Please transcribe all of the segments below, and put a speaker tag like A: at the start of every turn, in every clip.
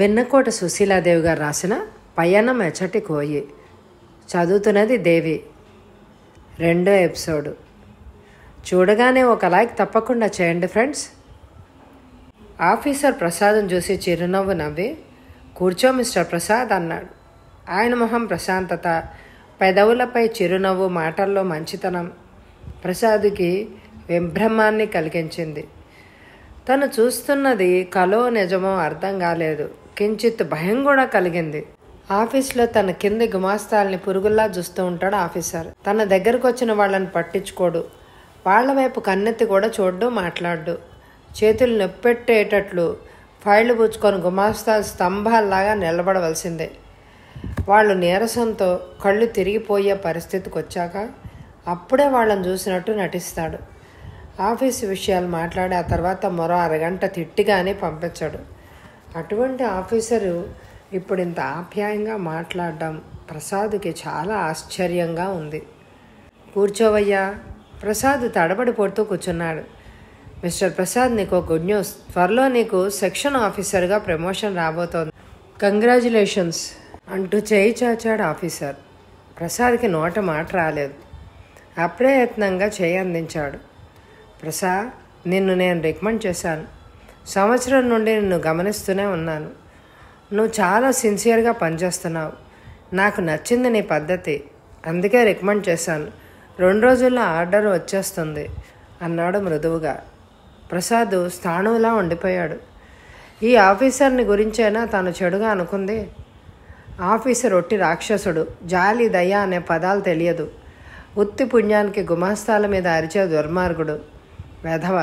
A: వెన్నకోట సుశీలాదేవి గారు రాసిన పయనం ఎచ్చటి కోయి. చదువుతున్నది దేవి. 2వ ఎపిసోడు. చూడగానే ఒక లైక్ తప్పకుండా చేయండి ఫ్రెండ్స్. ఆఫీసర్ ప్రసాద్ను చూసి చిరునవ్వు నవ్వి, కూర్చో మిస్టర్ ప్రసాద్ అన్నాడు. ఆయన మొహం ప్రశాంతత, పెదవులపై చిరునవ్వు, మాటల్లో మంచితనం ప్రసాద్కి విభ్రమాన్ని కలిగించింది. తను చూస్తున్నది కలో నిజమో అర్థం కాలేదు. కించిత్ భయం కూడా కలిగింది. ఆఫీస్లో తన కింది గుమాస్తాల్ని పురుగుల్లా చూస్తూ ఉంటాడు ఆఫీసర్. తన దగ్గరకు వచ్చిన వాళ్ళని పట్టించుకోడు. వాళ్ల వైపు కన్నెత్తి కూడా చూడ్డు, మాట్లాడు. చేతులు నొప్పెట్టేటట్లు ఫైళ్లు పుచ్చుకొని గుమాస్తాలు స్తంభాల్లాగా నిలబడవలసిందే. వాళ్ళు నీరసంతో కళ్ళు తిరిగిపోయే పరిస్థితికి వచ్చాక అప్పుడే వాళ్ళని చూసినట్టు నటిస్తాడు. ఆఫీసు విషయాలు మాట్లాడి ఆ తర్వాత మరో అరగంట తిట్టిగానే పంపించాడు. అటువంటి ఆఫీసరు ఇప్పుడు ఇంత ఆప్యాయంగా మాట్లాడడం ప్రసాద్కి చాలా ఆశ్చర్యంగా ఉంది. కూర్చోవయ్యా. ప్రసాద్ తడబడిపోతూ కూర్చున్నాడు. మిస్టర్ ప్రసాద్, నీకు గుడ్ న్యూస్. త్వరలో నీకు సెక్షన్ ఆఫీసర్గా ప్రమోషన్ రాబోతోంది. కంగ్రాచ్యులేషన్స్ అంటూ చేయి చాచాడు ఆఫీసర్. ప్రసాద్కి నోట మాట రాలేదు. అప్రయత్నంగా చేయి అందించాడు. ప్రసాద్, నిన్ను నేను రికమెండ్ చేశాను. సంవత్సరం నుండి నిన్ను గమనిస్తూనే ఉన్నాను. నువ్వు చాలా సిన్సియర్గా పనిచేస్తున్నావు. నాకు నచ్చింది నీ పద్ధతి. అందుకే రికమెండ్ చేశాను. 2 రోజుల్లో ఆర్డర్ వచ్చేస్తుంది అన్నాడు మృదువుగా. ప్రసాద్ స్థాణువులా ఉండిపోయాడు. ఈ ఆఫీసర్ని గురించైనా తాను చెడుగా అనుకుంది. ఆఫీసర్ ఒట్టి రాక్షసుడు. జాలి, దయ అనే పదాలు తెలియదు. ఉత్తి పుణ్యానికి గుమాస్తాల మీద అరిచే దుర్మార్గుడు. వెధవ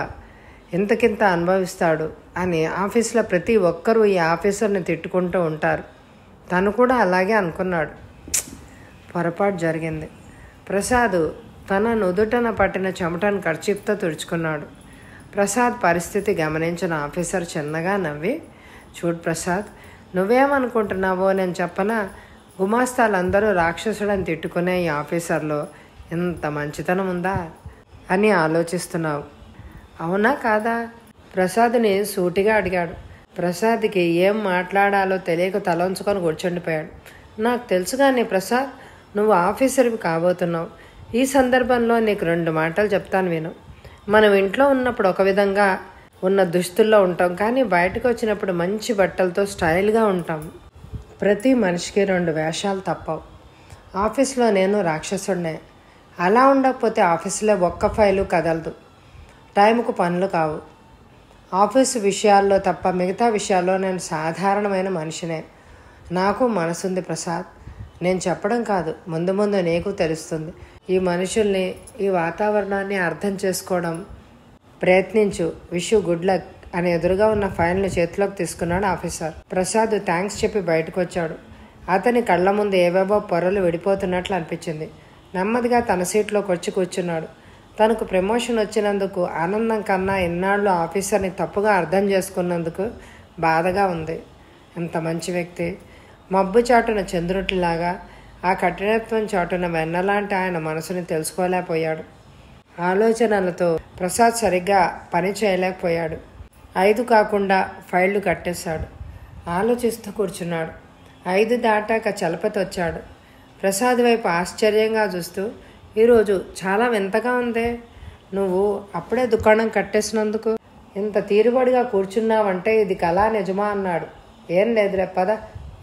A: ఇంతకింత అనుభవిస్తాడు అని ఆఫీస్లో ప్రతి ఒక్కరూ ఈ ఆఫీసర్ని తిట్టుకుంటూ ఉంటారు. తను కూడా అలాగే అనుకున్నాడు. పొరపాటు జరిగింది. ప్రసాద్ తన నుదుటన పట్టిన చెమటను కర్చీఫ్తో తుడుచుకున్నాడు. ప్రసాద్ పరిస్థితి గమనించిన ఆఫీసర్ చిన్నగా నవ్వి, చూడు ప్రసాద్, నువ్వేమనుకుంటున్నావో నేను చెప్పనా? గుమాస్తాలందరూ రాక్షసుడని తిట్టుకునే ఈ ఆఫీసర్లో ఇంత మంచితనం ఉందా అని ఆలోచిస్తున్నావు. అవునా కాదా? ప్రసాద్ని సూటిగా అడిగాడు. ప్రసాద్కి ఏం మాట్లాడాలో తెలియక తలంచుకొని కూర్చుండిపోయాడు. నాకు తెలుసు కానీ ప్రసాద్, నువ్వు ఆఫీసర్వి కాబోతున్నావు. ఈ సందర్భంలో నీకు 2 మాటలు చెప్తాను విను. మనం ఇంట్లో ఉన్నప్పుడు ఒక విధంగా ఉన్న దుస్తుల్లో ఉంటాం, కానీ బయటకు వచ్చినప్పుడు మంచి బట్టలతో స్టైల్గా ఉంటాం. ప్రతి మనిషికి 2 వేషాలు తప్పవు. ఆఫీస్లో నేను రాక్షసుడినే. అలా ఉండకపోతే ఆఫీసులో ఒక్క ఫైలు కదలదు, టైంకు పనులు కావు. ఆఫీసు విషయాల్లో తప్ప మిగతా విషయాల్లో నేను సాధారణమైన మనిషినే. నాకు మనసుంది ప్రసాద్. నేను చెప్పడం కాదు, ముందు ముందు నీకు తెలుస్తుంది. ఈ మనుషుల్ని, ఈ వాతావరణాన్ని అర్థం చేసుకోవడం ప్రయత్నించు. విష్ యూ గుడ్ లక్ అని ఎదురుగా ఉన్న ఫైల్ని చేతిలోకి తీసుకున్నాడు ఆఫీసర్. ప్రసాద్ థ్యాంక్స్ చెప్పి బయటకు వచ్చాడు. అతని కళ్ళ ముందు ఏవేవో పొరలు విడిపోతున్నట్లు అనిపించింది. నెమ్మదిగా తన సీట్లోకి వచ్చి కూర్చున్నాడు. తనకు ప్రమోషన్ వచ్చినందుకు ఆనందం కన్నా ఇన్నాళ్ళు ఆఫీసర్ని తప్పుగా అర్థం చేసుకున్నందుకు బాధగా ఉంది. ఎంత మంచి వ్యక్తి. మబ్బు చాటున చంద్రుడిలాగా, ఆ కఠినత్వం చాటున వెన్నలాంటి ఆయన మనసుని తెలుసుకోలేకపోయాడు. ఆలోచనలతో ప్రసాద్ సరిగ్గా పని చేయలేకపోయాడు. 5 కాకుండా ఫైళ్లు కట్టేశాడు. ఆలోచిస్తూ కూర్చున్నాడు. 5 దాటాక చలపతి వచ్చాడు. ప్రసాద్ వైపు ఆశ్చర్యంగా చూస్తూ, ఈరోజు చాలా వింతగా ఉందే, నువ్వు అప్పుడే దుకాణం కట్టేసినందుకు ఇంత తీరుబడిగా కూర్చున్నావంటే ఇది కళా నిజమా అన్నాడు. ఏం లేదులే పద.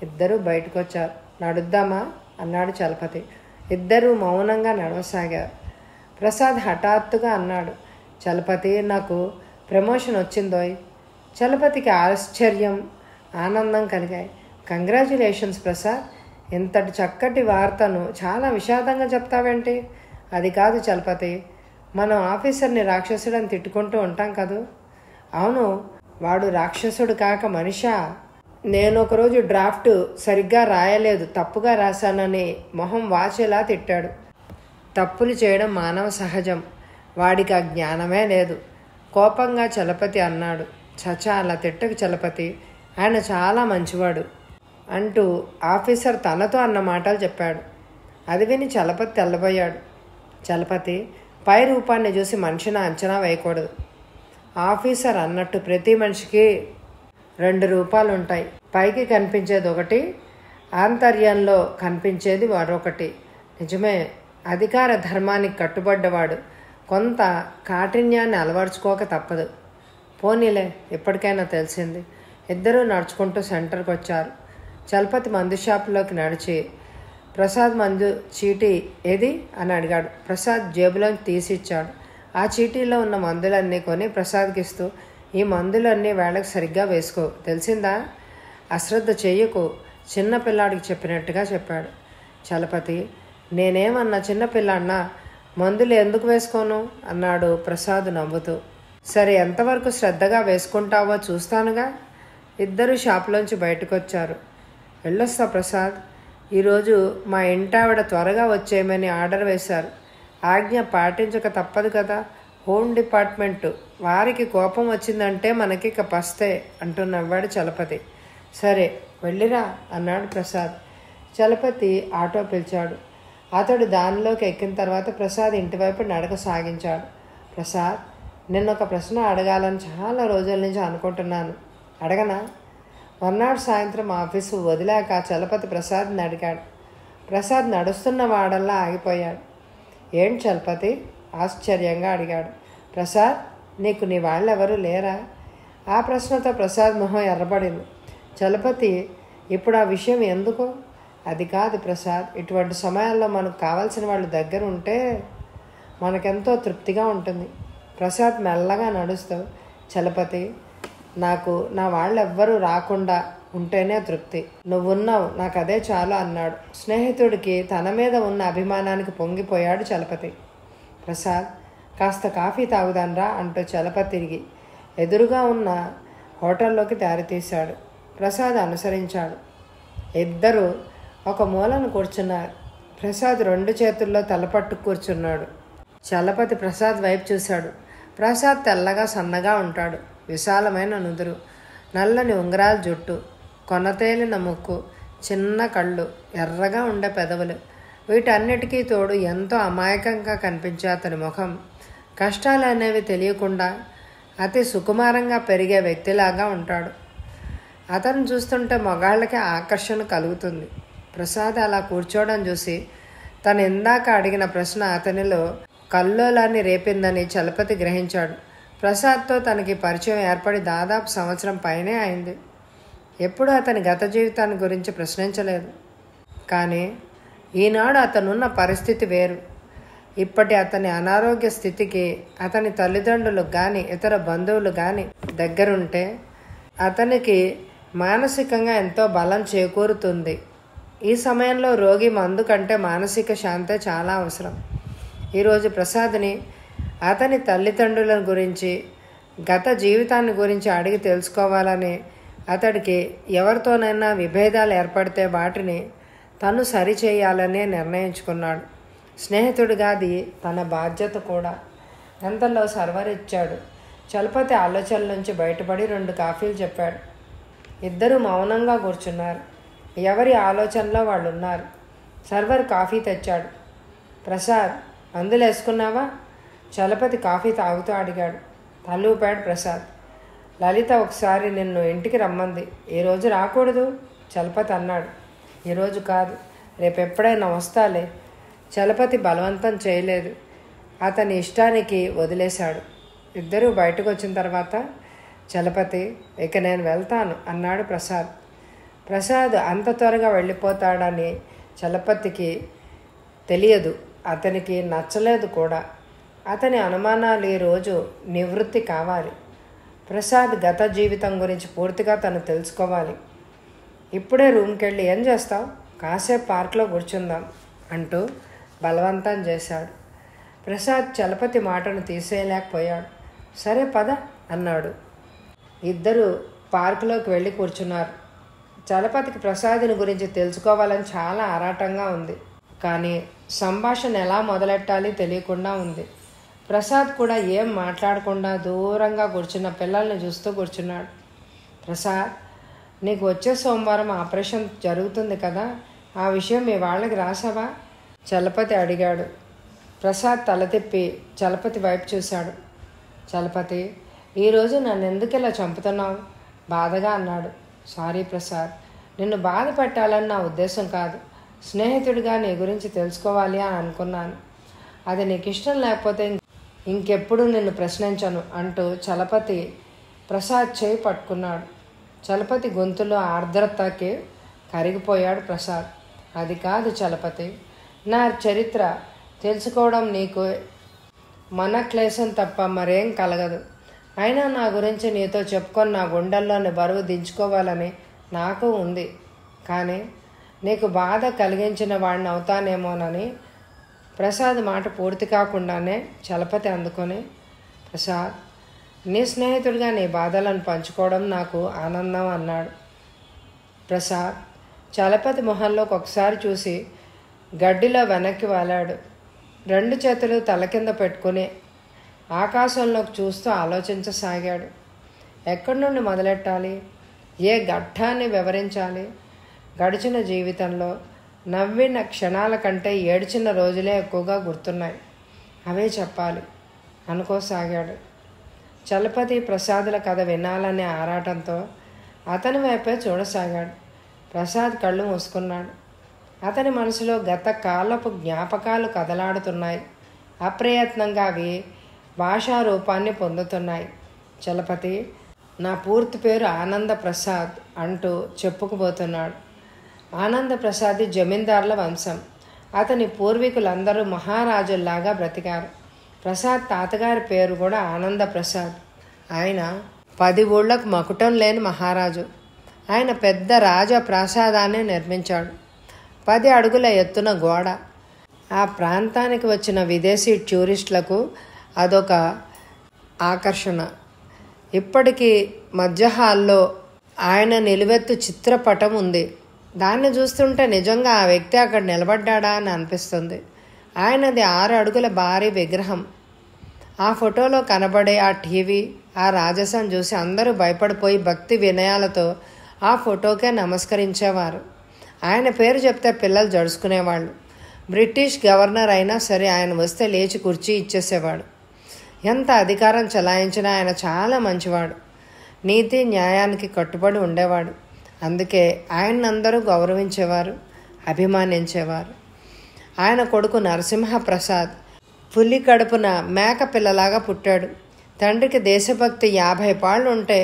A: ఇద్దరూ బయటకు వచ్చారు. నడుద్దామా అన్నాడు చలపతి. ఇద్దరూ మౌనంగా నడవసాగారు. ప్రసాద్ హఠాత్తుగా అన్నాడు, చలపతి, నాకు ప్రమోషన్ వచ్చిందోయ్. చలపతికి ఆశ్చర్యం, ఆనందం కలిగాయి. కంగ్రాచ్యులేషన్స్ ప్రసాద్. ఇంతటి చక్కటి వార్తను చాలా విషాదంగా చెప్తావేంటి? అది కాదు చలపతి, మనం ఆఫీసర్ని రాక్షసుడని తిట్టుకుంటూ ఉంటాం కదూ. అవును, వాడు రాక్షసుడు కాక మనిషా? నేను ఒకరోజు డ్రాఫ్ట్ సరిగ్గా రాయలేదు, తప్పుగా రాశానని మొహం వాచేలా తిట్టాడు. తప్పులు చేయడం మానవ సహజం. వాడికి ఆ జ్ఞానమే లేదు. కోపంగా చలపతి అన్నాడు. చచా, అలా తిట్టకు చలపతి, ఆయన చాలా మంచివాడు అంటూ ఆఫీసర్ తనతో అన్న మాటలు చెప్పాడు. అది విని చలపతి తెల్లబోయాడు. చలపతి, పై రూపాన్ని చూసి మనిషిని అంచనా వేయకూడదు. ఆఫీసర్ అన్నట్టు ప్రతి మనిషికి 2 రూపాలు ఉంటాయి. పైకి కనిపించేది ఒకటి, ఆంతర్యంలో కనిపించేది మరొకటి. నిజమే, అధికార ధర్మానికి కట్టుబడ్డవాడు కొంత కాఠిన్యాన్ని అలవర్చుకోక తప్పదు. పోనీలే, ఇప్పటికైనా తెలిసింది. ఇద్దరూ నడుచుకుంటూ సెంటర్కి వచ్చారు. చలపతి మందు షాపులోకి నడిచి, ప్రసాద్ మందు చీటీ ఏది అని అడిగాడు. ప్రసాద్ జేబులోంచి తీసిచ్చాడు. ఆ చీటీలో ఉన్న మందులన్నీ కొని ప్రసాద్కి ఇస్తూ, ఈ మందులన్నీ వేళకు సరిగ్గా వేసుకో, తెలిసిందా? అశ్రద్ధ చెయ్యకు, చిన్నపిల్లాడికి చెప్పినట్టుగా చెప్పాడు. చలపతి, నేనేమన్నా చిన్నపిల్లాడినా? మందులు ఎందుకు వేసుకోను అన్నాడు ప్రసాద్ నవ్వుతూ. సరే, ఎంతవరకు శ్రద్ధగా వేసుకుంటావో చూస్తానుగా. ఇద్దరు షాపులోంచి బయటకు వచ్చారు. వెళ్ళొస్తా ప్రసాద్, ఈరోజు మా ఇంటావిడ త్వరగా వచ్చేయమని ఆర్డర్ వేశారు. ఆజ్ఞ పాటించక తప్పదు కదా. హోమ్ డిపార్ట్మెంటు వారికి కోపం వచ్చిందంటే మనకి ఇక పస్తే అంటూ నవ్వాడు చలపతి. సరే వెళ్ళిరా అన్నాడు ప్రసాద్. చలపతి ఆటో పిలిచాడు. అతడు దానిలోకి ఎక్కిన తర్వాత ప్రసాద్ ఇంటివైపు నడక సాగించాడు. ప్రసాద్, నిన్నొక ప్రశ్న అడగాలని చాలా రోజుల నుంచి అనుకుంటున్నాను, అడగనా? మర్నాడు సాయంత్రం ఆఫీసు వదిలాక చలపతి ప్రసాద్ని అడిగాడు. ప్రసాద్ నడుస్తున్న వాడల్లా ఆగిపోయాడు. ఏంటి చలపతి? ఆశ్చర్యంగా అడిగాడు. ప్రసాద్, నీకు నీ వాళ్ళెవరూ లేరా? ఆ ప్రశ్నతో ప్రసాద్ మొహం ఎర్రబడింది. చలపతి, ఇప్పుడు ఆ విషయం ఎందుకు? అది కాదు ప్రసాద్, ఇటువంటి సమయాల్లో మనకు కావాల్సిన వాళ్ళు దగ్గర ఉంటే మనకెంతో తృప్తిగా ఉంటుంది. ప్రసాద్ మెల్లగా నడుస్తూ, చలపతి, నాకు నా వాళ్ళెవ్వరూ రాకుండా ఉంటేనే తృప్తి. నువ్వున్నావు, నాకు అదే చాలు అన్నాడు. స్నేహితుడికి తన మీద ఉన్న అభిమానానికి పొంగిపోయాడు చలపతి. ప్రసాద్, కాస్త కాఫీ తాగుదాన్రా అంటూ చలపతి తిరిగి ఎదురుగా ఉన్న హోటల్లోకి దారితీశాడు. ప్రసాద్ అనుసరించాడు. ఇద్దరు ఒక మూలను కూర్చున్నారు. ప్రసాద్ 2 చేతుల్లో తలపట్టు కూర్చున్నాడు. చలపతి ప్రసాద్ వైపు చూశాడు. ప్రసాద్ తెల్లగా సన్నగా ఉంటాడు. విశాలమైన నుదురు, నల్లని ఉంగరాల జుట్టు, కొనతేలిన ముక్కు, చిన్న కళ్ళు, ఎర్రగా ఉండే పెదవులు. వీటన్నిటికీ తోడు ఎంతో అమాయకంగా కనిపించే అతని ముఖం కష్టాలు అనేవి తెలియకుండా అతి సుకుమారంగా పెరిగే వ్యక్తిలాగా ఉంటాడు. అతను చూస్తుంటే మగాళ్ళకి ఆకర్షణ కలుగుతుంది. ప్రసాద్ అలా కూర్చోవడం చూసి తను ఇందాక అడిగిన ప్రశ్న అతనిలో కల్లోలాన్ని రేపిందని చలపతి గ్రహించాడు. ప్రసాద్తో తనకి పరిచయం ఏర్పడి దాదాపు సంవత్సరం పైనే అయింది. ఎప్పుడూ అతని గత జీవితాన్ని గురించి ప్రశ్నించలేదు. కానీ ఈనాడు అతనున్న పరిస్థితి వేరు. ఇప్పటి అతని అనారోగ్య స్థితికి అతని తల్లిదండ్రులకు కానీ ఇతర బంధువులు కానీ దగ్గరుంటే అతనికి మానసికంగా ఎంతో బలం చేకూరుతుంది. ఈ సమయంలో రోగి మందు కంటే మానసిక శాంతే చాలా అవసరం. ఈరోజు ప్రసాద్ని అతని తల్లిదండ్రుల గురించి గత జీవితాన్ని గురించి అడిగి తెలుసుకోవాలని, అతడికి ఎవరితోనైనా విభేదాలు ఏర్పడితే వాటిని తను సరిచేయాలనే నిర్ణయించుకున్నాడు. స్నేహితుడిగా అది తన బాధ్యత కూడా. అంతలో సర్వర్ ఇచ్చాడు. చలపతి ఆలోచనల నుంచి బయటపడి 2 కాఫీలు చెప్పాడు. ఇద్దరూ మౌనంగా కూర్చున్నారు. ఎవరి ఆలోచనలో వాళ్ళు ఉన్నారు. సర్వర్ కాఫీ తెచ్చాడు. ప్రసాద్, మందులు వేసుకున్నావా? చలపతి కాఫీ తాగుతూ అడిగాడు. తలూపాడు ప్రసాద్. లలిత ఒకసారి నిన్ను ఇంటికి రమ్మంది, ఈరోజు రాకూడదు? చలపతి అన్నాడు. ఈరోజు కాదు, రేపెప్పుడైనా వస్తాలే. చలపతి బలవంతం చేయలేదు. అతని ఇష్టానికి వదిలేశాడు. ఇద్దరూ బయటకు వచ్చిన తర్వాత చలపతి, ఇక నేను వెళ్తాను అన్నాడు ప్రసాద్. ప్రసాద్ అంత త్వరగా వెళ్ళిపోతాడని చలపతికి తెలియదు. అతనికి నచ్చలేదు కూడా. అతని అనుమానాలు ఈరోజు నివృత్తి కావాలి. ప్రసాద్ గత జీవితం గురించి పూర్తిగా తను తెలుసుకోవాలి. ఇప్పుడే రూమ్కి వెళ్ళి ఏం చేస్తావు? కాసేపు పార్క్లో కూర్చుందాం అంటూ బలవంతం చేశాడు. ప్రసాద్ చలపతి మాటను తీసేయలేకపోయాడు. సరే పద అన్నాడు. ఇద్దరు పార్కులోకి వెళ్ళి కూర్చున్నారు. చలపతికి ప్రసాద్ని గురించి తెలుసుకోవాలని చాలా ఆరాటంగా ఉంది. కానీ సంభాషణ ఎలా మొదలెట్టాలి తెలియకుండా ఉంది. ప్రసాద్ కూడా ఏం మాట్లాడకుండా దూరంగా కూర్చున్న పిల్లల్ని చూస్తూ కూర్చున్నాడు. ప్రసాద్, నీకు వచ్చే సోమవారం ఆపరేషన్ జరుగుతుంది కదా, ఆ విషయం మీ వాళ్ళకి రాసావా? చలపతి అడిగాడు. ప్రసాద్ తల తిప్పి చలపతి వైపు చూశాడు. చలపతి, ఈరోజు నన్ను ఎందుకు ఇలా చంపుతున్నావు? బాధగా అన్నాడు. సారీ ప్రసాద్, నిన్ను బాధ పెట్టాలని నా ఉద్దేశం కాదు. స్నేహితుడిగా నీ గురించి తెలుసుకోవాలి అని అనుకున్నాను. అది నీకు ఇష్టం లేకపోతే ఇంకెప్పుడు నిన్ను ప్రశ్నించను అంటూ చలపతి ప్రసాద్ చేయి పట్టుకున్నాడు. చలపతి గొంతులో ఆర్ద్రతకి కరిగిపోయాడు ప్రసాద్. అది కాదు చలపతి, నా చరిత్ర తెలుసుకోవడం నీకు మనక్లేశం తప్ప మరేం కలగదు. అయినా నా గురించి నీతో చెప్పుకొని నా గుండెల్లోని బరువు దించుకోవాలని నాకు ఉంది. కానీ నీకు బాధ కలిగించిన వాడిని అవుతానేమోనని. ప్రసాద్ మాట పూర్తి కాకుండానే చలపతి అందుకొని, ప్రసాద్, నీ స్నేహితుడిగా నీ బాధలను పంచుకోవడం నాకు ఆనందం అన్నాడు. ప్రసాద్ చలపతి మొహంలోకి ఒకసారి చూసి గడ్డిలో వెనక్కి వాలాడు. 2 చేతులు తల కింద పెట్టుకుని ఆకాశంలోకి చూస్తూ ఆలోచించసాగాడు. ఎక్కడి నుండి మొదలెట్టాలి? ఏ ఘట్టాన్ని వివరించాలి? గడిచిన జీవితంలో నవ్విన క్షణాల కంటే ఏడ్చిన రోజులే ఎక్కువగా గుర్తున్నాయి. అవే చెప్పాలి అనుకోసాగాడు. చలపతి ప్రసాదుల కథ వినాలనే ఆరాటంతో అతని వైపే చూడసాగాడు. ప్రసాద్ కళ్ళు మూసుకున్నాడు. అతని మనసులో గత కాలపు జ్ఞాపకాలు కదలాడుతున్నాయి. అప్రయత్నంగా అవి భాషా రూపాన్ని పొందుతున్నాయి. చలపతి, నా పూర్తి పేరు ఆనంద ప్రసాద్ అంటూ చెప్పుకుపోతున్నాడు. ఆనంద ప్రసాద్ జమీందార్ల వంశం. అతని పూర్వీకులందరూ మహారాజుల్లాగా బ్రతికారు. ప్రసాద్ తాతగారి పేరు కూడా ఆనంద ప్రసాద్. ఆయన 10 ఊళ్ళకు మకుటం లేని మహారాజు. ఆయన పెద్ద రాజ ప్రాసాదాన్ని నిర్మించాడు. 10 అడుగుల ఎత్తున గోడ. ఆ ప్రాంతానికి వచ్చిన విదేశీ టూరిస్టులకు అదొక ఆకర్షణ. ఇప్పటికీ మధ్య హాల్లో ఆయన నిలువెత్తు చిత్రపటం ఉంది. దాన్ని చూస్తుంటే నిజంగా ఆ వ్యక్తి అక్కడ నిలబడ్డా అని అనిపిస్తుంది. ఆయనది 6 అడుగుల భారీ విగ్రహం. ఆ ఫోటోలో కనబడే ఆ టీవీ, ఆ రాజసం చూసి అందరూ భయపడిపోయి భక్తి వినయాలతో ఆ ఫోటోకే నమస్కరించేవారు. ఆయన పేరు చెప్తే పిల్లలు జడుచుకునేవాళ్ళు. బ్రిటిష్ గవర్నర్ అయినా సరే ఆయన వస్తే లేచి కుర్చీ ఇచ్చేసేవాడు. ఎంత అధికారం చలాయించినా ఆయన చాలా మంచివాడు. నీతి న్యాయానికి కట్టుబడి ఉండేవాడు. అందుకే ఆయనందరూ గౌరవించేవారు, అభిమానించేవారు. ఆయన కొడుకు నరసింహప్రసాద్ పులి కడుపున మేక పిల్లలాగా పుట్టాడు. తండ్రికి దేశభక్తి 50 పాళ్ళు ఉంటే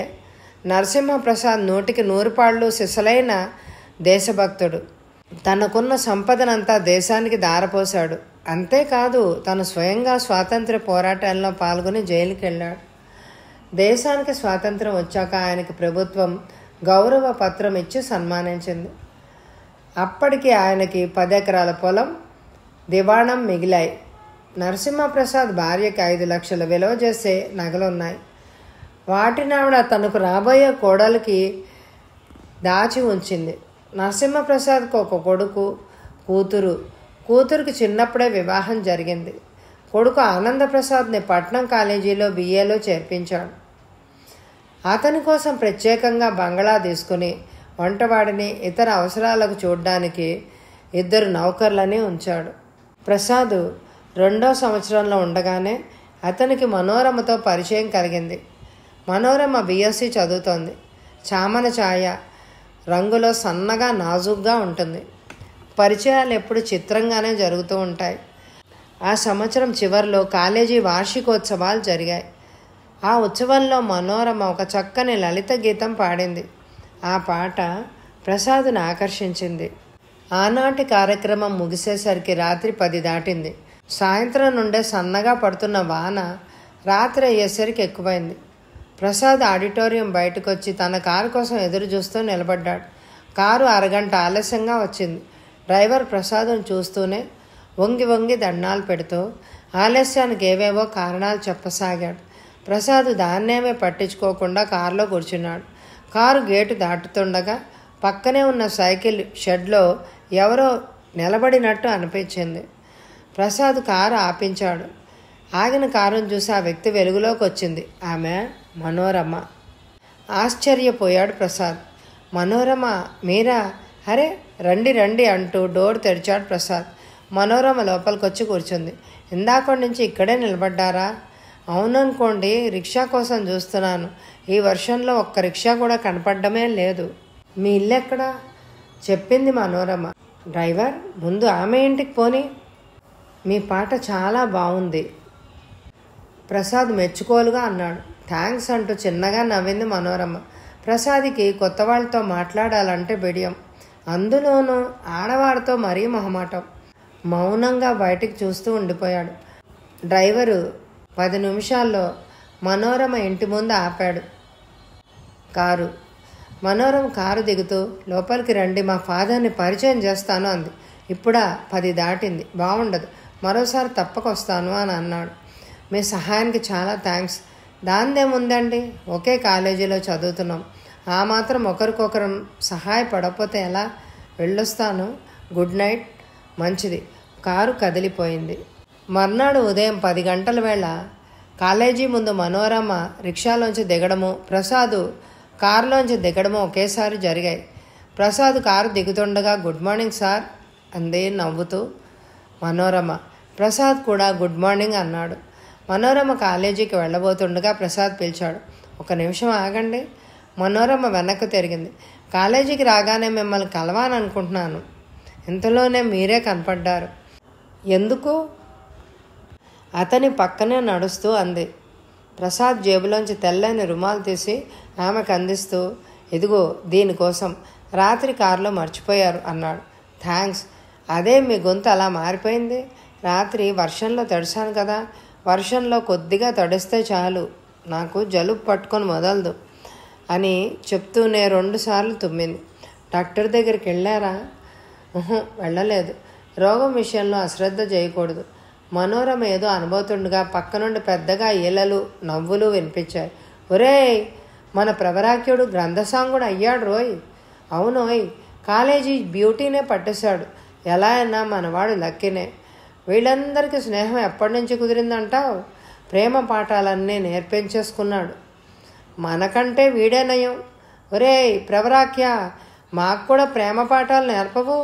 A: నరసింహప్రసాద్ 100కి 100 పాళ్ళు సిసలైన దేశభక్తుడు. తనకున్న సంపదనంతా దేశానికి దారపోశాడు. అంతేకాదు తను స్వయంగా స్వాతంత్ర్య పోరాటంలో పాల్గొని జైలుకి వెళ్ళాడు. దేశానికి స్వాతంత్రం వచ్చాక ఆయనకి ప్రభుత్వం గౌరవ పత్రం ఇచ్చి సన్మానించింది. అప్పటికి ఆయనకి 10 ఎకరాల పొలం, దివాణం మిగిలాయి. నరసింహప్రసాద్ భార్యకి 5 లక్షల విలువ చేసే నగలున్నాయి. వాటిని ఆవిడ తనకు రాబోయే కోడలికి దాచి ఉంచింది. నరసింహప్రసాద్కు ఒక కొడుకు, కూతురుకి చిన్నప్పుడే వివాహం జరిగింది. కొడుకు ఆనందప్రసాద్ని పట్నం కాలేజీలో BAలో చేర్పించాడు. అతని కోసం ప్రత్యేకంగా బంగళా తీసుకుని వంటవాడిని, ఇతర అవసరాలకు చూడడానికి 2 నౌకర్లని ఉంచాడు. ప్రసాద్ 2వ సంవత్సరంలో ఉండగానే అతనికి మనోరమతో పరిచయం కలిగింది. మనోరమ BSc చదువుతోంది. చామన ఛాయ రంగులో సన్నగా నాజూగ్గా ఉంటుంది. పరిచయాలు ఎప్పుడు చిత్రంగానే జరుగుతూ ఉంటాయి. ఆ సంవత్సరం చివరిలో కాలేజీ వార్షికోత్సవాలు జరిగాయి. ఆ ఉత్సవంలో మనోరమ ఒక చక్కని లలిత గీతం పాడింది. ఆ పాట ప్రసాద్ను ఆకర్షించింది. ఆనాటి కార్యక్రమం ముగిసేసరికి రాత్రి 10 దాటింది. సాయంత్రం నుండే సన్నగా పడుతున్న వాన రాత్రి అయ్యేసరికి ఎక్కువైంది. ప్రసాద్ ఆడిటోరియం బయటకు వచ్చి తన కారు కోసం ఎదురు చూస్తూ నిలబడ్డాడు. కారు అరగంట ఆలస్యంగా వచ్చింది. డ్రైవర్ ప్రసాద్ను చూస్తూనే వంగి వంగి దండాలు పెడుతూ ఆలస్యానికి ఏవేవో కారణాలు చెప్పసాగాడు. ప్రసాద్ దాన్నేమే పట్టించుకోకుండా కారులో కూర్చున్నాడు. కారు గేటు దాటుతుండగా పక్కనే ఉన్న సైకిల్ షెడ్లో ఎవరో నిలబడినట్టు అనిపించింది. ప్రసాద్ కారు ఆపించాడు. ఆగిన కారును చూసి ఆ వ్యక్తి వెలుగులోకి వచ్చింది. ఆమె మనోరమ. ఆశ్చర్యపోయాడు ప్రసాద్. మనోరమ, మీరా? అరే రండి రండి అంటూ డోర్ తెరిచాడు ప్రసాద్. మనోరమ లోపలికొచ్చి కూర్చుంది. ఇందాక నుంచి ఇక్కడే నిలబడ్డారా? అవుననుకోండి, రిక్షా కోసం చూస్తున్నాను. ఈ వర్షంలో ఒక్క రిక్షా కూడా కనపడమే లేదు. మీ ఇల్లు ఎక్కడా? చెప్పింది మనోరమ. డ్రైవర్, ముందు ఆమె ఇంటికి పోనీ. మీ పాట చాలా బాగుంది, ప్రసాద్ మెచ్చుకోలుగా అన్నాడు. థ్యాంక్స్ అంటూ చిన్నగా నవ్వింది మనోరమ. ప్రసాద్కి కొత్త వాళ్ళతో మాట్లాడాలంటే బిడియం, అందులోనూ ఆడవారితో మరీ మొహమాటం. మౌనంగా బయటికి చూస్తూ ఉండిపోయాడు. డ్రైవరు 10 నిమిషాల్లో మనోరమ ఇంటి ముందు ఆపాడు కారు. మనోరమ కారు దిగుతూ, లోపలికి రండి, మా ఫాదర్ని పరిచయం చేస్తాను అంది. ఇప్పుడా? 10 దాటింది, బాగుండదు, మరోసారి తప్పకొస్తాను అని అన్నాడు. మీ సహాయానికి చాలా థ్యాంక్స్. దాందేముందండి, ఒకే కాలేజీలో చదువుతున్నాం, ఆ మాత్రం ఒకరికొకరు సహాయపడకపోతే ఎలా? వెళ్ళొస్తాను, గుడ్ నైట్. మంచిది. కారు కదిలిపోయింది. మర్నాడు ఉదయం 10 గంటల వేళ కాలేజీ ముందు మనోరమ రిక్షాలోంచి దిగడము, ప్రసాద్ కారులోంచి దిగడము ఒకేసారి జరిగాయి. ప్రసాద్ కారు దిగుతుండగా గుడ్ మార్నింగ్ సార్ అంది నవ్వుతూ మనోరమ. ప్రసాద్ కూడా గుడ్ మార్నింగ్ అన్నాడు. మనోరమ కాలేజీకి వెళ్ళబోతుండగా ప్రసాద్ పిలిచాడు. 1 నిమిషం ఆగండి. మనోరమ వెనక్కు తిరిగింది. కాలేజీకి రాగానే మిమ్మల్ని కలవాలనుకుంటున్నాను, ఇంతలోనే మీరే కనపడ్డారు. ఎందుకు? అతని పక్కనే నడుస్తూ అంది. ప్రసాద్ జేబులోంచి తెల్లని రుమాలు తీసి ఆమెకు అందిస్తూ, ఇదిగో దీనికోసం, రాత్రి కారులో మర్చిపోయారు అన్నాడు. థ్యాంక్స్. అదే మీ గొంతు అలా మారిపోయింది? రాత్రి వర్షంలో తడిశాను కదా, వర్షంలో కొద్దిగా తడిస్తే చాలు, నాకు జలుబు పట్టుకొని మొదలదు అని చెప్తూనే 2 సార్లు తుమ్మింది. డాక్టర్ దగ్గరికి వెళ్ళారా? వెళ్ళలేదు. రోగం విషయంలో అశ్రద్ధ చేయకూడదు. మనోరమ ఏదో అనుభూతుండగా పక్క నుండి పెద్దగా ఈలలు నవ్వులు వినిపించాయి. ఒరేయ్, మన ప్రవరాఖ్యుడు గ్రంథసాంగుడు అయ్యాడు రోయ్. అవునోయ్, కాలేజీ బ్యూటీనే పట్టేశాడు. ఎలా అయినా మనవాడు లక్కీనే. వీళ్ళందరికీ స్నేహం ఎప్పటి నుంచి కుదిరిందంటావు? ప్రేమ పాఠాలన్నీ నేర్పించేసుకున్నాడు. మనకంటే వీడే నయం. ఒరేయ్ ప్రవరాఖ్య, మాకు కూడా ప్రేమ పాఠాలు నేర్పవు?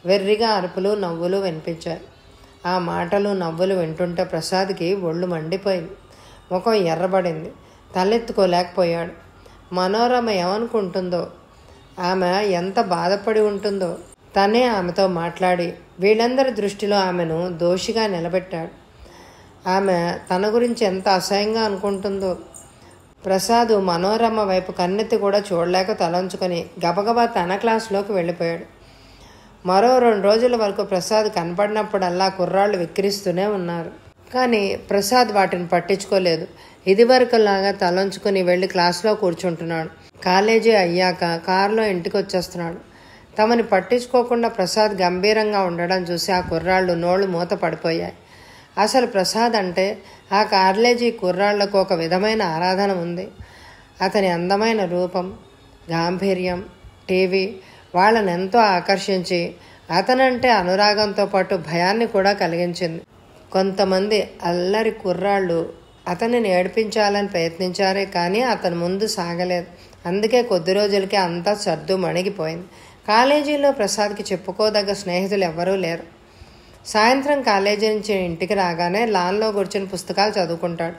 A: వెర్రిగా అరుపులు నవ్వులు వినిపించాయి. ఆ మాటలు నవ్వులు వింటుంటే ప్రసాద్కి ఒళ్ళు మండిపోయింది. ముఖం ఎర్రబడింది. తలెత్తుకోలేకపోయాడు. మనోరమ ఏమనుకుంటుందో, ఆమె ఎంత బాధపడి ఉంటుందో. తనే ఆమెతో మాట్లాడి వీళ్ళందరి దృష్టిలో ఆమెను దోషిగా నిలబెట్టాడు. ఆమె తన గురించి ఎంత అసహ్యంగా అనుకుంటుందో. ప్రసాద్ మనోరమ వైపు కన్నెత్తి కూడా చూడలేక తలంచుకొని గబగబా తన క్లాసులోకి వెళ్ళిపోయాడు. మరో 2 రోజుల వరకు ప్రసాద్ కనపడినప్పుడల్లా కుర్రాళ్ళు విక్కిరిస్తూనే ఉన్నారు. కానీ ప్రసాద్ వాటిని పట్టించుకోలేదు. ఇదివరకులాగా తలంచుకొని వెళ్ళి క్లాసులో కూర్చుంటున్నాడు. కాలేజీ అయ్యాక కారులో ఇంటికి వచ్చేస్తున్నాడు. తమని పట్టించుకోకుండా ప్రసాద్ గంభీరంగా ఉండడం చూసి ఆ కుర్రాళ్ళు నోళ్ళు మూత పడిపోయాయి. అసలు ప్రసాద్ అంటే ఆ కాలేజీ కుర్రాళ్లకు ఒక విధమైన ఆరాధన ఉంది. అతని అందమైన రూపం, గాంభీర్యం, టీవీ వాళ్ళని ఎంతో ఆకర్షించి అతనంటే అనురాగంతో పాటు భయాన్ని కూడా కలిగించింది. కొంతమంది అల్లరి కుర్రాళ్ళు అతనిని ఏడిపించాలని ప్రయత్నించారే కానీ అతని ముందు సాగలేదు. అందుకే కొద్ది రోజులకే అంతా సర్దు మణిగిపోయింది. కాలేజీలో ప్రసాద్కి చెప్పుకోదగ్గ స్నేహితులు ఎవ్వరూ లేరు. సాయంత్రం కాలేజీ నుంచి ఇంటికి రాగానే లాన్లో కూర్చొని పుస్తకాలు చదువుకుంటాడు.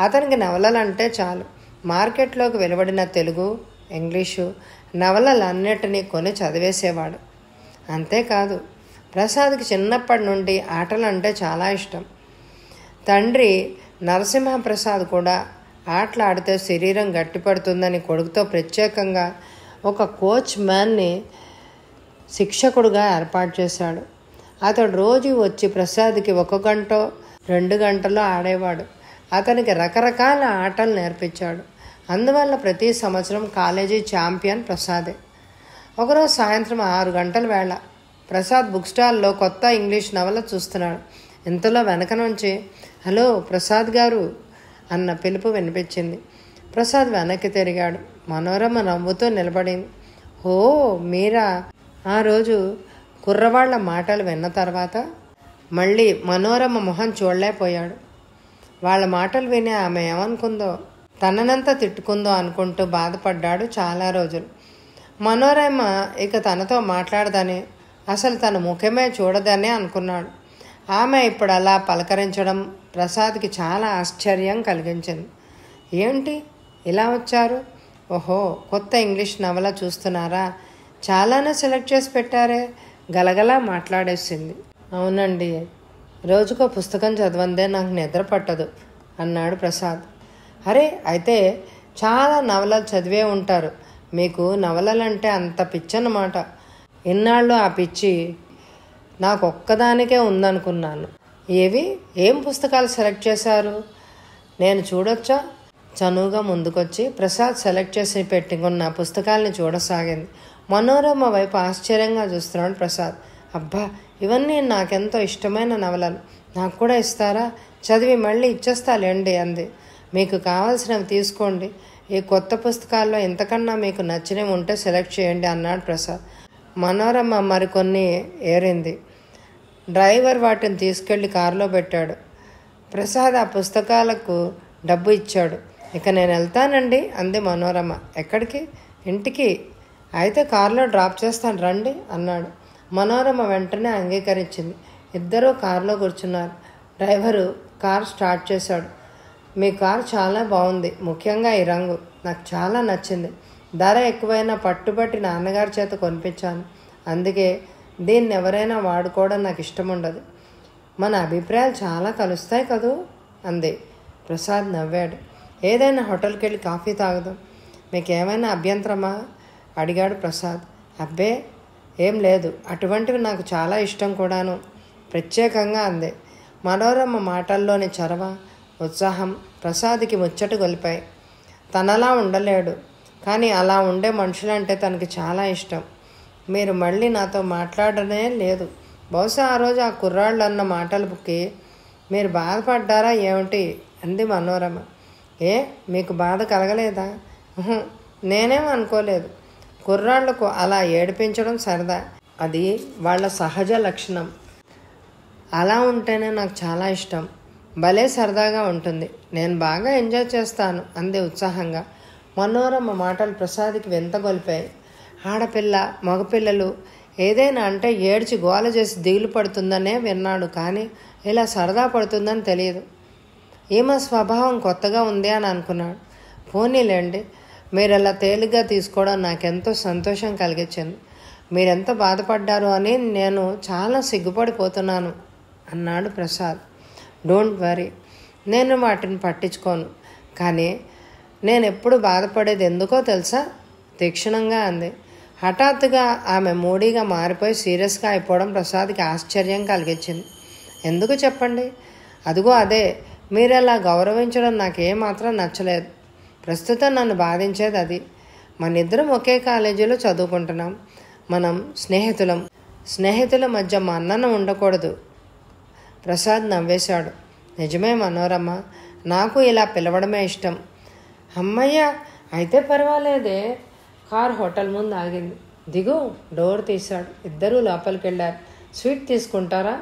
A: అతనికి నవలలంటే చాలు. మార్కెట్లోకి వెలువడిన తెలుగు, ఇంగ్లీషు నవలలన్నిటినీ కొని చదివేసేవాడు. అంతేకాదు, ప్రసాద్కి చిన్నప్పటి నుండి ఆటలంటే చాలా ఇష్టం. తండ్రి నరసింహప్రసాద్ కూడా ఆటలాడితే శరీరం గట్టిపడుతుందని కొడుకుతో ప్రత్యేకంగా ఒక కోచ్ మ్యాన్ని శిక్షకుడుగా ఏర్పాటు చేశాడు. అతడు రోజు వచ్చి ప్రసాద్కి 1 గంటో 2 గంటలో ఆడేవాడు. అతనికి రకరకాల ఆటలు నేర్పించాడు. అందువల్ల ప్రతి సంవత్సరం కాలేజీ ఛాంపియన్ ప్రసాదే. ఒకరోజు సాయంత్రం 6 గంటల వేళ ప్రసాద్ బుక్ స్టాల్లో కొత్త ఇంగ్లీష్ నవల చూస్తున్నాడు. ఇంతలో వెనక నుంచి హలో ప్రసాద్ గారు అన్న పిలుపు వినిపించింది. ప్రసాద్ వెనక్కి తిరిగాడు. మనోరమ నవ్వుతూ నిలబడింది. ఓ మీరా? ఆ రోజు కుర్రవాళ్ల మాటలు విన్న తర్వాత మళ్ళీ మనోరమ మొహం చూడలేకపోయాడు. వాళ్ళ మాటలు విని ఆమె ఏమనుకుందో, తననంతా తిట్టుకుందో అనుకుంటూ బాధపడ్డాడు చాలా రోజులు. మనోరమ ఇక తనతో మాట్లాడదని, అసలు తన ముఖమే చూడదని అనుకున్నాడు. ఆమె ఇప్పుడు అలా పలకరించడం, ప్రసాద్కి చాలా ఆశ్చర్యం కలిగించింది. ఏంటి ఇలా వచ్చారు? ఓహో, కొత్త ఇంగ్లీష్ నవల చూస్తున్నారా? చాలానే సెలెక్ట్ చేసి పెట్టారే, గలగలా మాట్లాడేసింది. అవునండి, రోజుకో పుస్తకం చదవందే నాకు నిద్ర పట్టదు అన్నాడు ప్రసాద్. అరే, అయితే చాలా నవలలు చదివే ఉంటారు. మీకు నవలలంటే అంత పిచ్చన్నమాట. ఇన్నాళ్ళు ఆ పిచ్చి నాకు ఒక్కదానికే ఉందనుకున్నాను. ఏం పుస్తకాలు సెలెక్ట్ చేశారు? నేను చూడొచ్చా? చనువుగా ముందుకొచ్చి ప్రసాద్ సెలెక్ట్ చేసి పెట్టుకున్న పుస్తకాలని చూడసాగింది. మనోరమ వైపు ఆశ్చర్యంగా చూస్తున్నాడు ప్రసాద్. అబ్బా, ఇవన్నీ నాకెంతో ఇష్టమైన నవలలు, నాకు కూడా ఇస్తారా? చదివి మళ్ళీ ఇచ్చేస్తాలేండి అంది. మీకు కావాల్సినవి తీసుకోండి, ఈ కొత్త పుస్తకాల్లో ఇంతకన్నా మీకు నచ్చినవి ఉంటే సెలెక్ట్ చేయండి అన్నాడు ప్రసాద్. మనోరమ మరికొన్ని ఏరింది. డ్రైవర్ వాటిని తీసుకెళ్లి కారులో పెట్టాడు. ప్రసాద్ ఆ పుస్తకాలకు డబ్బు ఇచ్చాడు. ఇక నేను వెళ్తానండి అంది మనోరమ. ఎక్కడికి? ఇంటికి. అయితే కారులో డ్రాప్ చేస్తాను రండి అన్నాడు. మనోరమ వెంటనే అంగీకరించింది. ఇద్దరూ కారులో కూర్చున్నారు. డ్రైవరు కార్ స్టార్ట్ చేశాడు. మీ కారు చాలా బాగుంది, ముఖ్యంగా ఈ రంగు నాకు చాలా నచ్చింది. ధర ఎక్కువైనా పట్టుబట్టి నాన్నగారి చేత కొనిపించాను. అందుకే దీన్ని ఎవరైనా వాడుకోవడం నాకు ఇష్టం ఉండదు. మన అభిప్రాయాలు చాలా కలుస్తాయి కదూ అంది. ప్రసాద్ నవ్వాడు. ఏదైనా హోటల్కి వెళ్ళి కాఫీ తాగుదాం, మీకేమైనా అభ్యంతరమా అడిగాడు ప్రసాద్. అబ్బే ఏం లేదు, అటువంటివి నాకు చాలా ఇష్టం కూడాను ప్రత్యేకంగా అంది. మనోరమ మాటల్లోని చొరవ, ఉత్సాహం ప్రసాద్కి ముచ్చట గొలిపాయి. తనలా ఉండలేడు, కానీ అలా ఉండే మనుషులంటే తనకి చాలా ఇష్టం. మీరు మళ్ళీ నాతో మాట్లాడనే లేదు. బహుశా ఆ రోజు ఆ కుర్రాళ్ళు అన్న మాటలకి మీరు బాధపడ్డారా ఏమిటి అంది మనోరమ. ఏ, మీకు బాధ కలగలేదా? నేనేం అనుకోలేదు. కుర్రాళ్లకు అలా ఏడిపించడం సరదా, అది వాళ్ళ సహజ లక్షణం. అలా ఉంటేనే నాకు చాలా ఇష్టం. భలే సరదాగా ఉంటుంది, నేను బాగా ఎంజాయ్ చేస్తాను అంది ఉత్సాహంగా. మనోరమ మాటలు ప్రసాద్కి వింతగొలిపాయి. ఆడపిల్ల మగపిల్లలు ఏదైనా అంటే ఏడ్చి గోల చేసి దిగులు పడుతుందనే విన్నాడు, కానీ ఇలా సరదా పడుతుందని తెలియదు. ఈమె స్వభావం కొత్తగా ఉంది అని అనుకున్నాడు. పోనీలేండి, మీరు అలా తేలిగ్గా తీసుకోవడం నాకెంతో సంతోషం కలిగించింది. మీరెంత బాధపడ్డారు అని నేను చాలా సిగ్గుపడిపోతున్నాను అన్నాడు ప్రసాద్. డోంట్ వరీ, నేను వాటిని పట్టించుకోను. కానీ నేను ఎప్పుడు బాధపడేది ఎందుకో తెలుసా? తీక్షణంగా అంది. హఠాత్తుగా ఆమె మూడీగా మారిపోయి సీరియస్గా అయిపోవడం ప్రసాద్కి ఆశ్చర్యం కలిగించింది. ఎందుకు చెప్పండి? అదిగో అదే, మీరు అలా గౌరవించడం నాకేమాత్రం నచ్చలేదు. ప్రస్తుతం నన్ను బాధించేది అది. మనిద్దరం ఒకే కాలేజీలో చదువుకుంటున్నాం, మనం స్నేహితుల మధ్య మన్నన ఉండకూడదు. ప్రసాద్ నవ్వేశాడు. నిజమే మనోరమ, నాకు ఇలా పిలవడమే ఇష్టం. అమ్మయ్య, అయితే పర్వాలేదే. కార్ హోటల్ ముందు ఆగింది. దిగు, డోర్ తీశాడు. ఇద్దరూ లోపలికి వెళ్ళారు. స్వీట్ తీసుకుంటారా?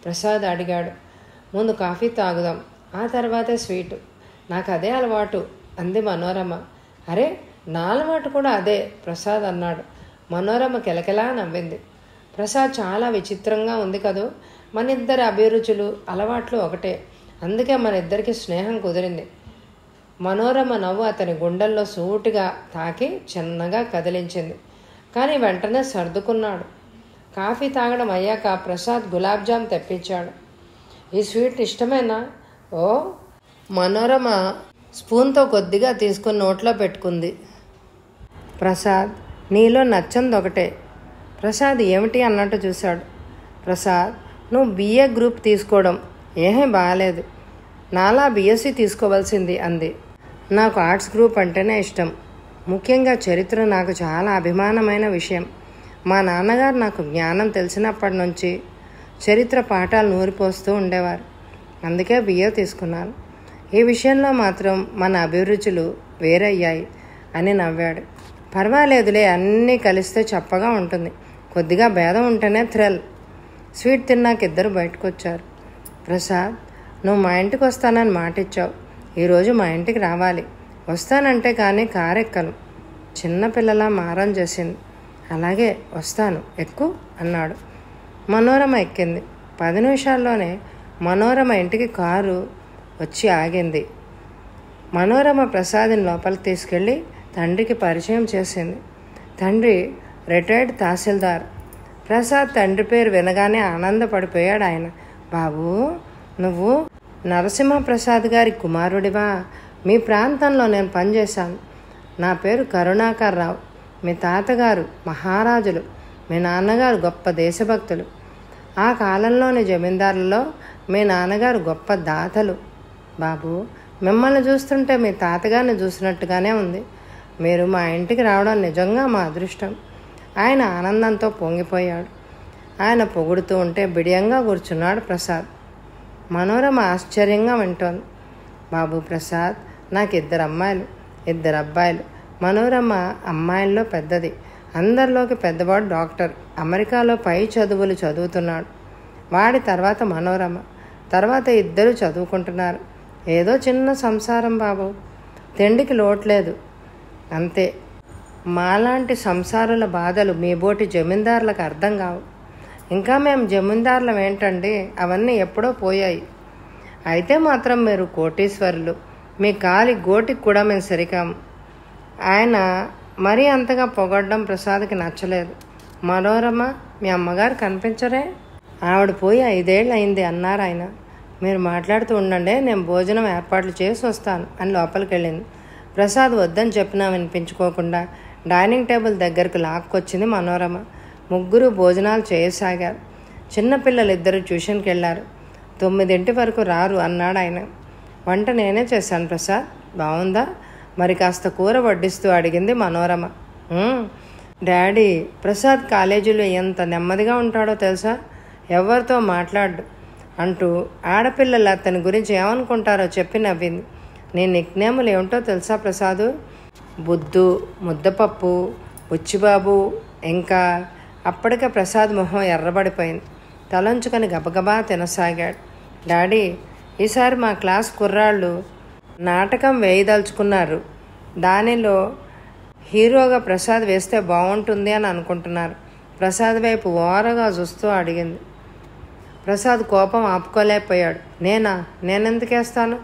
A: ప్రసాద్ అడిగాడు. ముందు కాఫీ తాగుదాం, ఆ తర్వాతే స్వీటు. నాకు అదే అలవాటు అంది మనోరమ. అరే, నా అలవాటు కూడా అదే ప్రసాద్ అన్నాడు. మనోరమ కిలకిలా నవ్వింది. ప్రసాద్ చాలా విచిత్రంగా ఉంది కదూ. మన ఇద్దరి అభిరుచులు అలవాట్లు ఒకటే, అందుకే మన ఇద్దరికి స్నేహం కుదిరింది. మనోరమ నవ్వు అతని గుండెల్లో సూటిగా తాకి చిన్నగా కదిలించింది. కానీ వెంటనే సర్దుకున్నాడు. కాఫీ తాగడం అయ్యాక ప్రసాద్ గులాబ్ జామ్ తెప్పించాడు. ఈ స్వీట్ ఇష్టమేనా? ఓ. మనోరమ స్పూన్తో కొద్దిగా తీసుకుని నోట్లో పెట్టుకుంది. ప్రసాద్, నీలో నచ్చంది ఒకటే. ప్రసాద్ ఏమిటి అన్నట్టు చూశాడు. ప్రసాద్, నువ్వు BA గ్రూప్ తీసుకోవడం ఏమీ బాగాలేదు, నాలా BSc తీసుకోవాల్సింది అంది. నాకు ఆర్ట్స్ గ్రూప్ అంటేనే ఇష్టం, ముఖ్యంగా చరిత్ర నాకు చాలా అభిమానమైన విషయం. మా నాన్నగారు నాకు జ్ఞానం తెలిసినప్పటి నుంచి చరిత్ర పాఠాలు నూరిపోస్తూ ఉండేవారు, అందుకే BA తీసుకున్నాను. ఈ విషయంలో మాత్రం మన అభిరుచులు వేరయ్యాయి అని నవ్వాడు. పర్వాలేదులే, అన్నీ కలిస్తే చప్పగా ఉంటుంది, కొద్దిగా భేదం ఉంటేనే థ్రిల్. స్వీట్ తిన్నాక ఇద్దరు బయటకు వచ్చారు. ప్రసాద్, నువ్వు మా ఇంటికి వస్తానని మాటిచ్చావు, ఈరోజు మా ఇంటికి రావాలి. వస్తానంటే కానీ కారెక్కను. చిన్నపిల్లలా మారం చేసింది. అలాగే వస్తాను, ఎక్కు అన్నాడు. మనోరమ ఎక్కింది. 10 నిమిషాల్లోనే మనోరమ ఇంటికి కారు వచ్చి ఆగింది. మనోరమ ప్రసాద్ని లోపలికి తీసుకెళ్ళి తండ్రికి పరిచయం చేసింది. తండ్రి రిటైర్డ్ తహసీల్దార్. ప్రసాద్ తండ్రి పేరు వినగానే ఆనందపడిపోయాడు ఆయన. బాబూ, నువ్వు నరసింహప్రసాద్ గారి కుమారుడివా? మీ ప్రాంతంలో నేను పనిచేశాను. నా పేరు కరుణాకర్రావు. మీ తాతగారు మహారాజులు, మీ నాన్నగారు గొప్ప దేశభక్తులు. ఆ కాలంలోని జమీందారులలో మీ నాన్నగారు గొప్ప దాతలు. బాబు, మిమ్మల్ని చూస్తుంటే మీ తాతగారిని చూసినట్టుగానే ఉంది. మీరు మా ఇంటికి రావడం నిజంగా మా అదృష్టం. ఆయన ఆనందంతో పొంగిపోయాడు. ఆయన పొగుడుతూ ఉంటే బిడియంగా కూర్చున్నాడు ప్రసాద్. మనోరమ ఆశ్చర్యంగా వింటోంది. బాబు ప్రసాద్, నాకు 2 అమ్మాయిలు 2 అబ్బాయిలు. మనోరమ అమ్మాయిల్లో పెద్దది. అందరిలోకి పెద్దవాడు డాక్టర్. అమెరికాలో పై చదువులు చదువుతున్నాడు. వాడి తర్వాత మనోరమ, తర్వాత 2 చదువుకుంటున్నారు. ఏదో చిన్న సంసారం బాబు, తిండికి లోట్లేదు అంతే. మాలాంటి సంసారుల బాధలు మీ బోటి జమీందారులకు అర్థం కావు. ఇంకా మేము జమీందారులం ఏంటండి, అవన్నీ ఎప్పుడో పోయాయి. అయితే మాత్రం మీరు కోటీశ్వరులు. మీ కాలి గోటికి కూడా మేము సరికాము. ఆయన మరీ అంతగా పొగడ్డం ప్రసాద్కి నచ్చలేదు. మనోరమ, మీ అమ్మగారు కనిపించరే? ఆవిడ పోయి 5 ఏళ్ళు అయింది అన్నారు ఆయన. మీరు మాట్లాడుతూ ఉండండి, నేను భోజనం ఏర్పాట్లు చేసి వస్తాను అని లోపలికి వెళ్ళింది. ప్రసాద్ వద్దని చెప్పినా వినిపించుకోకుండా డైనింగ్ టేబుల్ దగ్గరకు లాక్కొచ్చింది మనోరమ. ముగ్గురు భోజనాలు చేయసాగారు. చిన్నపిల్లలు 2 ట్యూషన్కి వెళ్ళారు. 9 వరకు రారు అన్నాడు ఆయన. వంట నేనే చేశాను ప్రసాద్, బాగుందా? మరి కాస్త కూర వడ్డిస్తూ అడిగింది మనోరమ. డాడీ, ప్రసాద్ కాలేజీలో ఎంత నెమ్మదిగా ఉంటాడో తెలుసా? ఎవరితో మాట్లాడు అంటూ ఆడపిల్లలు అతని గురించి ఏమనుకుంటారో చెప్పి నవ్వింది. నీ నిక్నేములు ఏమిటో తెలుసా ప్రసాదు? బుద్ధు, ముద్దపప్పు, బుచ్చిబాబు. ఇంకా అప్పటికే ప్రసాద్ మొహం ఎర్రబడిపోయింది. తలంచుకొని గబగబా తినసాగాడు. డాడీ, ఈసారి మా క్లాస్ కుర్రాళ్ళు నాటకం వేయదలుచుకున్నారు. దానిలో హీరోగా ప్రసాద్ వేస్తే బాగుంటుంది అని అనుకుంటున్నారు. ప్రసాద్ వైపు ఓరగా చూస్తూ అడిగింది. ప్రసాద్ కోపం ఆపుకోలేకపోయాడు. నేనెందుకు వేస్తాను?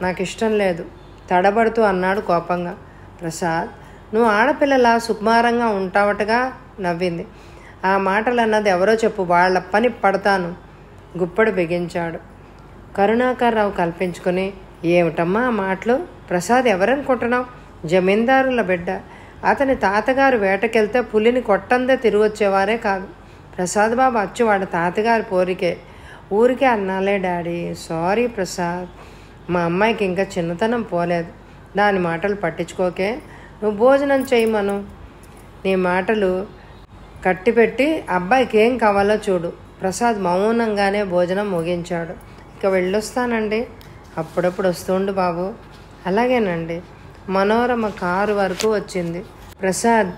A: నాకు ఇష్టం లేదు తడబడుతూ అన్నాడు కోపంగా. ప్రసాద్, నువ్వు ఆడపిల్లలా సుకుమారంగా ఉంటావటగా నవ్వింది. ఆ మాటలు అన్నది ఎవరో చెప్పు, వాళ్ళ పని పడతాను. గుప్పడు బిగించాడు. కరుణాకర్రావు కల్పించుకొని, ఏమిటమ్మా ఆ మాటలు? ప్రసాద్ ఎవరనుకుంటున్నావు? జమీందారుల బిడ్డ. అతని తాతగారు వేటకెళ్తే పులిని కొట్టందే తిరిగొచ్చేవారే కాదు. ప్రసాద్ బాబు అచ్చు వాడి తాతగారి పోరికే. ఊరికే అన్నాలే డాడీ. సారీ ప్రసాద్, మా అమ్మాయికి ఇంకా చిన్నతనం పోలేదు. దాని మాటలు పట్టించుకోకే. నువ్వు భోజనం చేయమను. నీ మాటలు కట్టిపెట్టి అబ్బాయికి ఏం కావాలో చూడు. ప్రసాద్ మౌనంగానే భోజనం ముగించాడు. ఇక వెళ్ళొస్తానండి. అప్పుడప్పుడు వస్తుండు బాబు. అలాగేనండి. మనోరమ కారు వరకు వచ్చింది. ప్రసాద్,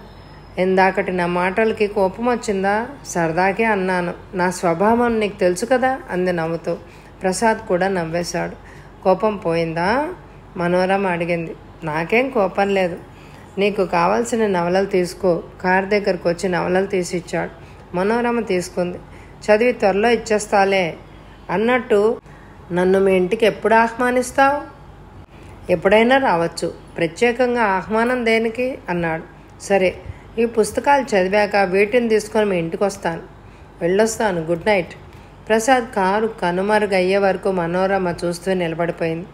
A: ఇందాకటి నా మాటలకి కోపం వచ్చిందా? సరదాకే అన్నాను. నా స్వభావం నీకు తెలుసు కదా అంది నవ్వుతూ. ప్రసాద్ కూడా నవ్వేశాడు. కోపం పోయిందా? మనోరమ అడిగింది. నాకేం కోపం లేదు. నీకు కావాల్సిన నవలలు తీసుకో. కారు దగ్గరకు వచ్చి నవలలు తీసిచ్చాడు. మనోరమ తీసుకుంది. చదివి త్వరలో ఇచ్చేస్తాలే. అన్నట్టు నన్ను మీ ఇంటికి ఎప్పుడు ఆహ్వానిస్తావు? ఎప్పుడైనా రావచ్చు. ప్రత్యేకంగా ఆహ్వానం దేనికి అన్నాడు. సరే, ఈ పుస్తకాలు చదివాక వీటిని తీసుకొని మీ ఇంటికి వస్తాను. వెళ్ళొస్తాను. Good night. ప్రసాద్ కారు కనుమరుగయ్యే వరకు మనోరమ చూస్తూ నిలబడిపోయింది.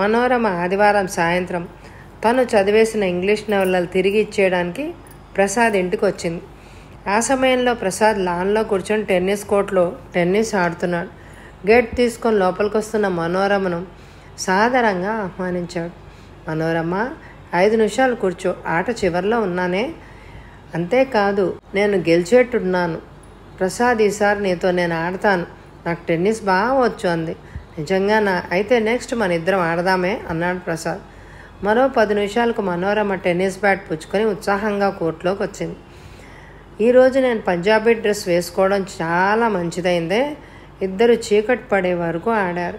A: మనోరమ ఆదివారం సాయంత్రం తను చదివేసిన ఇంగ్లీష్ నవలలు తిరిగి ఇచ్చేయడానికి ప్రసాద్ ఇంటికి వచ్చింది. ఆ సమయంలో ప్రసాద్ లాన్లో కూర్చొని టెన్నిస్ కోర్టులో టెన్నిస్ ఆడుతున్నాడు. గేట్ తీసుకొని లోపలికి వస్తున్న మనోరమను సాదరంగా ఆహ్వానించాడు. మనోరమ, 5 నిమిషాలు కూర్చో, ఆట చివరిలో ఉన్నానే. అంతేకాదు, నేను గెలిచేట్టున్నాను. ప్రసాద్, ఈసారి నీతో నేను ఆడతాను. నాకు టెన్నిస్ బాగా వచ్చు అంది. నిజంగానా? అయితే నెక్స్ట్ మన ఇద్దరం ఆడదామే అన్నాడు ప్రసాద్. మరో 10 నిమిషాలకు మనోరమ టెన్నిస్ బ్యాట్ పుచ్చుకొని ఉత్సాహంగా కోర్టులోకి వచ్చింది. ఈరోజు నేను పంజాబీ డ్రెస్ వేసుకోవడం చాలా మంచిదైందే. ఇద్దరు చీకటి పడే వరకు ఆడారు.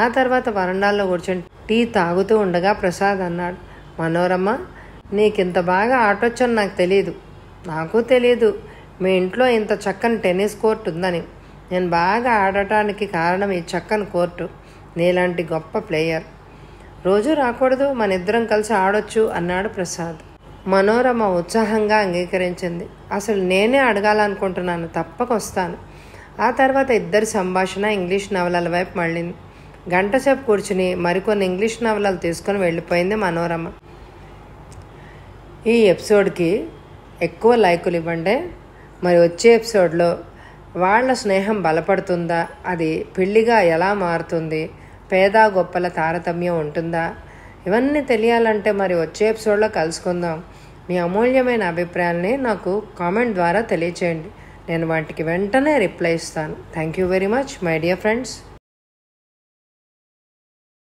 A: ఆ తర్వాత వరండాల్లో కూర్చొని టీ తాగుతూ ఉండగా ప్రసాద్ అన్నాడు. మనోరమ, నీకింత బాగా ఆటొచ్చని నాకు తెలీదు. నాకు తెలీదు మీ ఇంట్లో ఇంత చక్కని టెన్నిస్ కోర్టు ఉందని. నేను బాగా ఆడటానికి కారణం ఈ చక్కని కోర్టు. నీలాంటి గొప్ప ప్లేయర్. రోజు రాకూడదు, మన ఇద్దరం కలిసి ఆడొచ్చు అన్నాడు ప్రసాద్. మనోరమ ఉత్సాహంగా అంగీకరించింది. అసలు నేనే అడగాలనుకుంటున్నాను, తప్పక వస్తాను. ఆ తర్వాత ఇద్దరి సంభాషణ ఇంగ్లీష్ నవలల వైపు మళ్ళింది. గంటసేపు కూర్చుని మరికొన్ని ఇంగ్లీష్ నవలలు తీసుకొని వెళ్ళిపోయింది మనోరమ. ఈ ఎపిసోడ్కి ఎక్కువ లైకులు ఇవ్వండి. మరి వచ్చే ఎపిసోడ్లో వాళ్ళ స్నేహం బలపడుతుందా, అది పెళ్లిగా ఎలా మారుతుంది, పేద గొప్పల తారతమ్యం ఉంటుందా, ఇవన్నీ తెలియాలంటే మరి వచ్చే ఎపిసోడ్లో కలుసుకుందాం. మీ అమూల్యమైన అభిప్రాయాల్ని నాకు కామెంట్ ద్వారా తెలియచేయండి. నేను వాటికి వెంటనే రిప్లై ఇస్తాను. Thank you very much my dear friends.